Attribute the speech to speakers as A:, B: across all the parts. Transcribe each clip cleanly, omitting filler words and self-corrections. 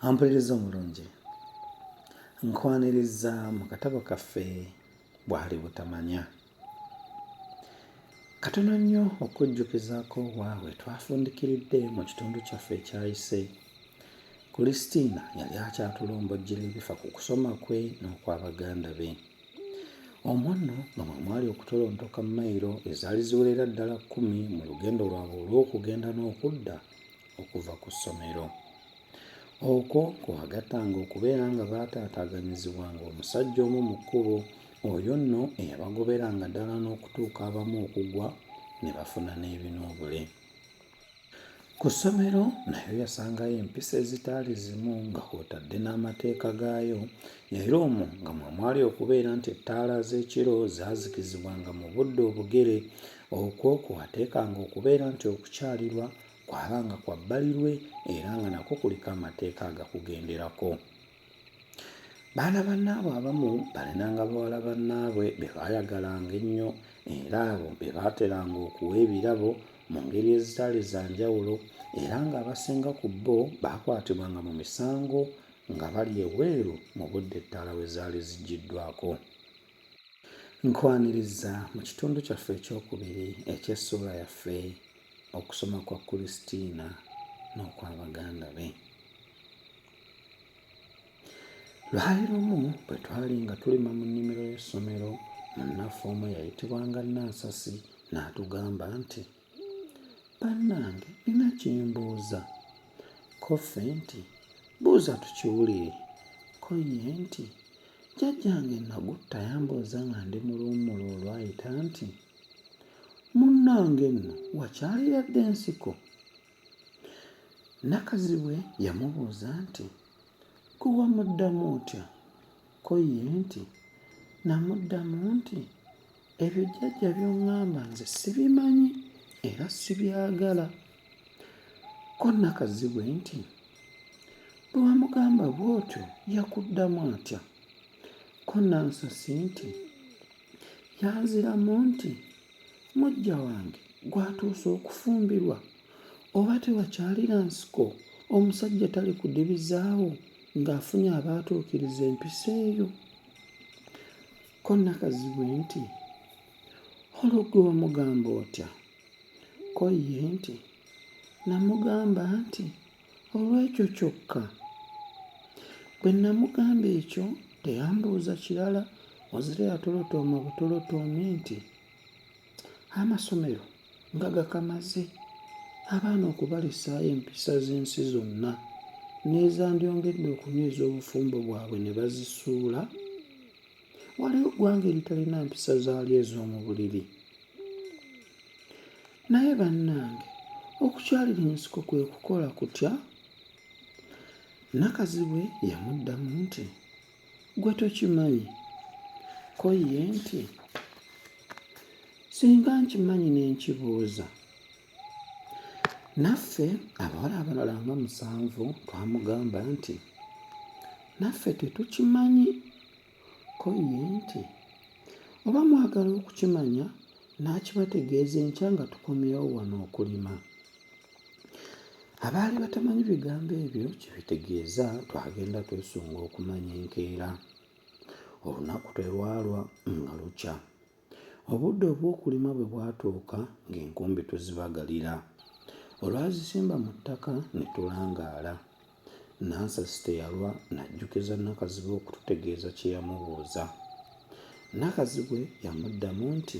A: Ampuliriza omulungi, nkwaniriza mu katabo kaffe bwali butamanya. Katono nnyo okujjukizaako waabwe twafundikiridde mu kitundu kyaffe ekyayise. Kulisitiina yali akyatulumbojjera ebifa ku kusoma kwe n'okwa baganda be. Omwo nno nga mwe mwali okutolontoka mayiro ezaali ziwerera ddala 10 mu lugendo lwabwe olw'okugenda n'okudda okuva ku ssomero. Okwo kwagattanga okubeera nga baataataaganyizibwanga omusajja omu mu kkubo, oyo nno eyabagoberanga ddala n'okutuuka abamu okugwa ne bafuna n'ebinoobule. Ku ssomero nayo yasangayo empisa ezitaali zimu nga kw'otadde n'amateeka gaayo, era omwo nga mwe mwali okubeera nti ettaala z'ekiro zaazikizibwanga mu budde obugere. Okwo kwewateekanga okubeera nti okukyalirwa kwabanga kwa bbalirwe era nga nakwo kuliko amateeka agakugenderako. Baana bannaabwe abamu balinanga bawala bannaabwe be baayagalanga ennyo era abo be baateranga okuwa ebirabo mu ngeri ezitaali za njawulo, era ng'abasinga ku bo baakwatibwanga mu misango nga bali ebweru mu budde ettaala we zaali ziggiddwako. Nkwaniriza mu kitundu kyaffe ekyokubiri eky'essuula yaffe okusoma kwa Kulisitiina n'okwa baganda be. Lwali lumu bwe twali nga tulima mu nnimiro y'essomero, munnaffe omu eyayitibwanga Nansasi n'atugamba nti, "Bannange, nina kimbuuza." Ko ffe nti, "Buuza tukiwulire." Ko ye nti, "Jjajjange Nagutta yambuuza nga ndi mu luwummula olwayita nti, munnange nno wakyalira dda ensiko?" Nakazibwe yamubuuza nti, "Gwe wamuddamu otya?" Ko ye nti, "Namuddamu nti, ebyo jjajja by'oŋŋamba nze sibimanyi era sibyagala." Ko Nakazibwe nti, "Bwe wamugamba bw'otyo yakuddamu atya?" Ko Nansasi nti, "Yanziramu nti, mujja wange gwatuuse okufumbirwa, oba tewakyalira nsiko omusajja tali kudibizaawo ng'afunye abaatuukiriza empisa eyo?" Ko Nakazibwe nti, "Olwo ggwe wamugamba otya?" Ko ye nti, "Namugamba nti, olw'ekyo kyokka." Bwe namugamba ekyo teyambuuza kirala, wazira yatolotooma butolotoomi nti, "Amasomero nga gakamaze, abaana okubalisaayo empisa z'ensi zonna, n'ezandyongedde okunyweza obufumbo bwabwe ne bazisuula. Waliwo eggwanga eritalina mpisa zaalyo ez'omu buliri. Naye bannange, okukyalira ensiko kwe kukola kutya?" Nakazibwe yamuddamu nti, "Gwe tokimanyi." Ko ye nti, "Singa nkimanyi ne nkibuuza." Naffe abawala abalala nga 7 twamugamba nti, "Naffe tetukimanyi." Ko ye nti, "Oba mwagala okukimanya n'akibategeeza enkya nga tukomyewo wano okulima." Abaali batamanyi bigambo ebyo kye bitegeeza twagenda twesunga okumanya enkeera. Olunaku terwalwa nga lukya. Obudde obw'okulima bwe bwatuuka ng'enkumbi tuzibagalira. Olwazisimba mu ttaka ne tulangaala. Nansasi teyalwa n'ajjukiza Nakazibwe okututegeeza kye yamubuuza. Nakazibwe yamuddamu nti,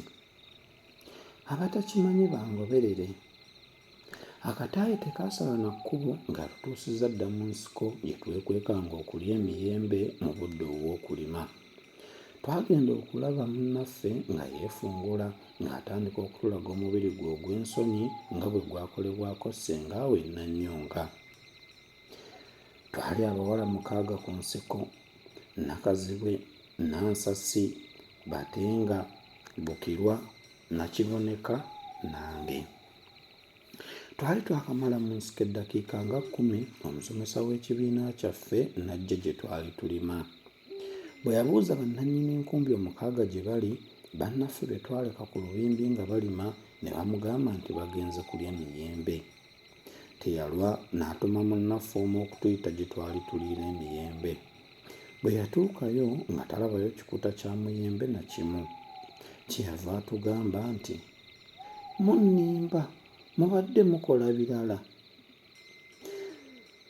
A: "Abatakimanyi bangoberere." Akataayi tekaasala na kkubo ng'atutuusizza dda mu nsiko gye twekwekanga okulya emiyembe mu budde obw'okulima. Twagenda okulaba munnaffe nga yeefungula ng'atandika okutulaga omubiri gwe ogw'ensonyi nga bwe gwakolebwako ssengaawe Nannyonga. Twali abawala 6 ku nsiko: Nakazibwe, Nansasi, Batenga, Bukirwa, Nakiboneka nange. Twali twakamala mu nsiko eddakiika nga 10 omusomesa w'ekibiina kyaffe n'ajja gye twali tulima. Bwe yabuuza bannannyini enkumbi 6 gye bali, bannaffe be twaleka ku lubimbi nga balima ne bamugamba nti bagenze kulya miyembe. teyalwa n'atuma munnaffe omu okutuyita gye twali tuliira emiyembe. Bwe yatuukayo nga talabayo kikuta kya muyembe na kimu. Kyeyava atugamba nti, "Munnimba, mubadde mukola birala."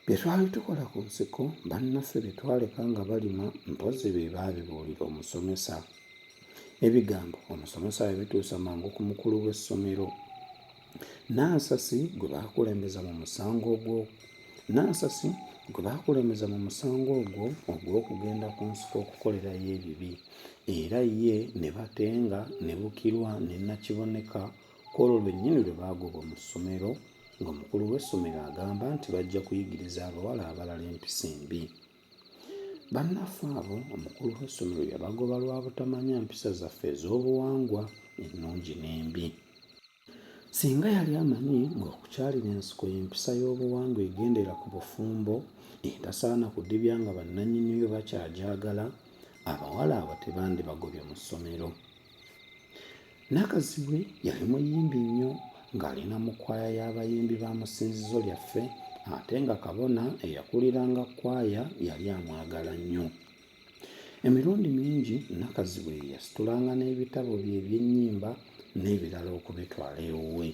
A: Bye twali tukola ku nsiko bannaffe bye twaleka nga balima mpozzi be baabibuulira omusomesa. Ebigambo omusomesa yabituusa mangu ku mukulu w'essomero. Nansasi gwe baakulembeza mu musango ogwo ogw'okugenda ku nsiko okukolerayo ebibi, era ye ne batenga ne Bukirwa ne Nakiboneka ku olwo lwennyini lwe baagoba mu ssomero, ng'omukulu w'essomero agamba nti bajja kuyigiriza abawala abalala empisa embi. Bannaffe abo omukulu w'essomero yabagoba lwa butamanya mpisa zaffe ez'obuwangwa ennungi n'embi. Singa yali amanyi ng'okukyalira ensiko y'empisa y'obuwangwa egendera ku bufumbo etasaana kudibya nga bannannyiniyo bakyagyagala, abawala abo tebandibagobye mu ssomero. Nakazibwe yali muyimbi nnyo ng'alina mu kwaya y'abayimbi ba mu ssinzizo lyaffe, ate nga kabona eyakuliranga kwaya yali amwagala nnyo. Emirundi mingi Nakazibwe yasitulanga n'ebitabo bye eby'ennyimba n'ebirala okubitwala ewuwe.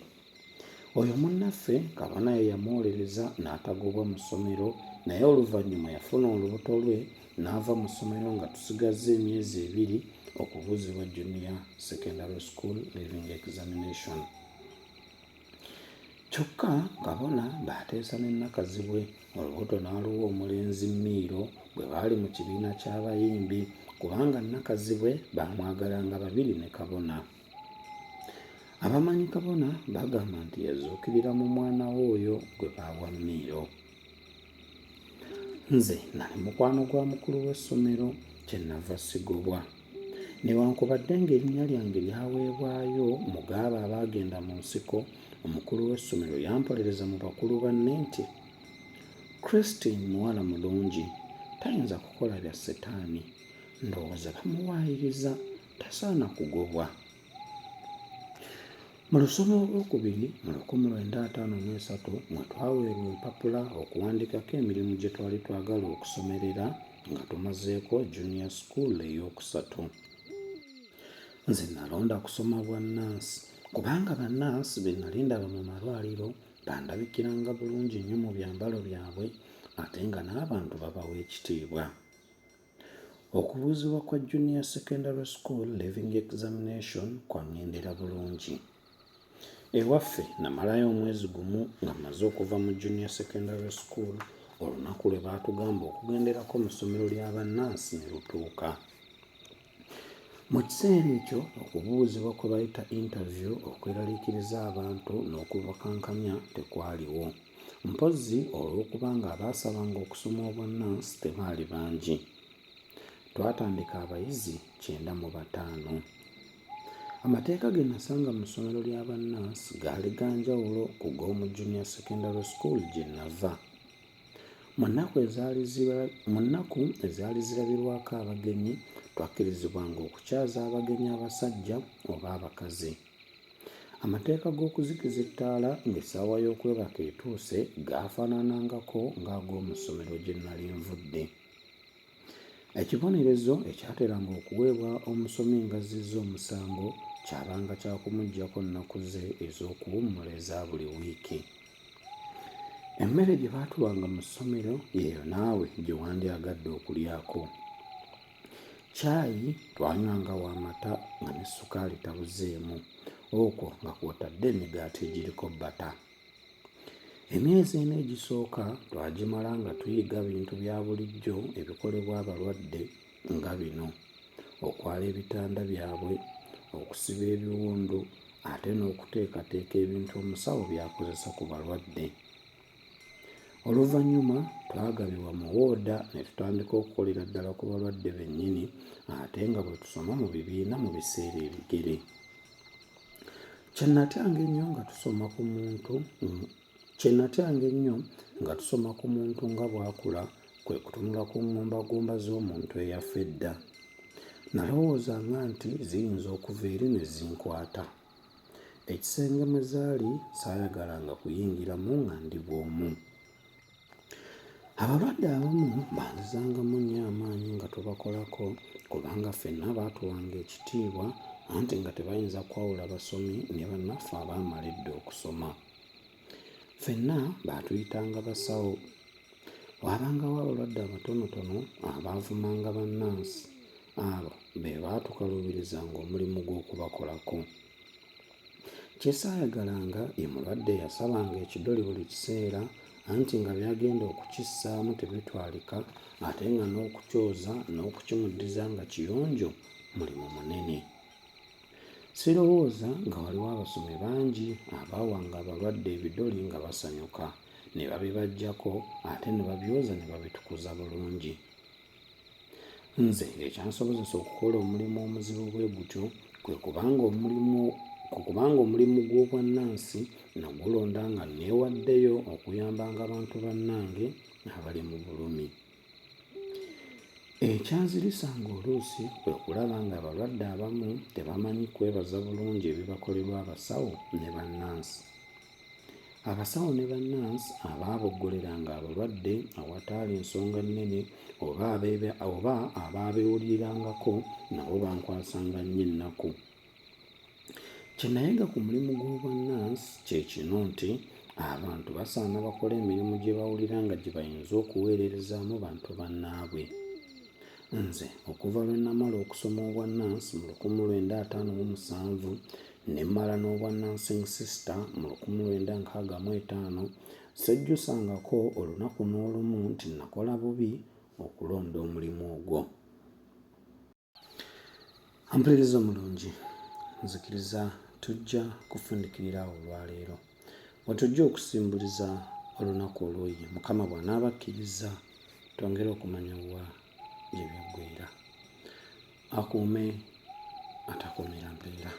A: Oyo munnaffe kabona ye yamwolereza n'atagobwa mu ssomero, naye oluvannyuma yafuna olubuto lwe n'ava mu ssomero nga tusigazza emyezi 2 okubuuzibwa Junior Secondary School Leaving Examination. Kyokka kabona baateesa ne Nakazibwe olubuto n'aluwa omulenzi Miiro bwe baali mu kibiina ky'abayimbi, kubanga Nakazibwe baamwagalanga babiri ne kabona. Abamanyi kabona bagamba nti yazuukirira mu mwana we oyo gwe baawa Miiro. Nze nali mukwano gwa mukulu w'essomero, kyenava sigobwa. Newankubadde ng'erinnya lyange lyaweebwayo mu gaabo abaagenda mu nsiko, omukulu w'essomero yampolereza mu bakulu banne nti, "Christine muwala mulungi, tayinza kukola bya Setaani. Ndowooza bamuwaayiriza, tasaana kugobwa." Mu lusoma olwokubiri mu 1953 mwe twaweerwa empapula okuwandiikako emirimu gye twali twagala okusomerera nga tumazeeko junior school ey'okusatu. Nze nalonda kusoma bwannansi kubanga bannansi be nali ndaba mu malwaliro bandabikiranga bulungi nnyo mu byambalo byabwe, ate nga n'abantu babawa ekitiibwa. Okubuuzibwa kwa Junior Secondary School Leaving Examination kwangendera bulungi. Ewaffe namalayo omwezi gumu nga mmaze okuva mu Junior Secondary School, olunaku lwe baatugamba okugenderako mu ssomero ly'abannansi ne lutuuka. Mu kiseera ekyo okubuuzibwa kwe bayita interview okweraliikiriza abantu n'okubakankanya tekwaliwo, mpozzi olw'okuba nga abaasabanga okusoma obwannansi tebaali bangi. Twatandika abayizi 95. Amateeka ge nasanga mu ssomero ly'abannansi gaali ga njawulo ku g'omu Junior Secondary School gye nava. Mu nnaku ezaali zirabirwako abagenyi twakkirizibwanga okukyaza abagenyi abasajja oba abakazi. Amateeka g'okuzikiza ettaala ng'essaawa y'okwebaka etuuse gaafaananangako ng'ag'omu ssomero gye nnali nvudde. Ekibonerezo ekyateranga okuweebwa omusomi ng'azzizza omusango kyabanga kya kumuggyako nnaku ze ez'okuwummula eza buli wiiki. Emmere gye baatuwanga mu ssomero yeeyo naawe gye wandyagadde okulyako. Caayi twanywanga w'amata nga ne ssukaali tabuzeemu, okwo nga kw'otadde emigaati egiriko bbata. Emyezi ena egisooka twagimala nga tuyiga bintu bya bulijjo ebikolebwa abalwadde nga bino: okwala ebitanda byabwe, okusiba ebiwundu, ate n'okuteekateeka ebintu omusawo by'akozesa ku balwadde. Oluvannyuma twagabibwa mu wooda ne tutandika okukolera ddala ku balwadde bennyini, ate nga bwe tusoma mu bibiina mu biseera ebigere. Kyennatyanga ennyo nga tusoma ku muntu nga bw'akula kwe kutunula ku nggombagomba z'omuntu eyafa edda. Nalowoozanga nti ziyinza okuva eri ne zinkwata. ekisenge mwe zaali saayagalanga kuyingiramu nga ndi bw'omu. Abalwadde abamu banzizangamu nnyo amaanyi nga tubakolako kubanga ffenna baatuwanga ekitiibwa anti nga tebayinza kwawula basomi ne bannaffe abaamalidde okusoma. Ffenna baatuyitanga basawo. Waabangawo abalwadde abatonotono abaavumanga bannansi, abo be baatukaluubirizanga omulimu gw'okubakolako. Kye saayagalanga ye mulwadde yasabanga ekidoli buli kiseera anti nga byagenda okukissaamu tebitwalika ate nga n'okukyoza n'okukimuddiza nga kiyonjo mulimu munene. Sirowooza nga waliwo abasomi bangi abaawanga abalwadde ebidoli nga basanyuka ne babibaggyako ate ne babyoza ne babitukuza bulungi. Nze ekyansobozesa okukola omulimu omuzibu bwe gutyo kwe kubanga omulimu gw'obwannansi nagulonda nga neewaddeyo okuyambanga abantu bannange abali mu bulumi. Ekyanzirisanga oluusi kwe kulaba nga abalwadde abamu tebamanyi kwebaza bulungi ebibakolebwa abasawo ne bannansi. Abasawo ne bannansi abaaboggoleranga abalwadde awataali nsonga nnene oba abaabeewulirangako nabo bankwasanga nnyo ennaku. Kye nayiga ku mulimu gw'obwannansi kye kino nti abantu basaana bakole emirimu gye bawulira nga gye bayinza okuweererezaamu bantu bannaabwe. Nze okuva lwe namala okusoma obwannansi mu 1957 ne mmala n'obwannansi sister mu 1965 sejjusangako olunaku n'olumu nti nakola bubi okulonda omulimu ogwo. Ampuliriza omulungi, nzikiriza tujja kufundikirira awo olwaleero. Bwe tujja okusimbuliza olunaku olw'eyo, Mukama bw'anaabakkiriza twongere okumanya wa gye byaggweera. Akuume atakuumira mpeera.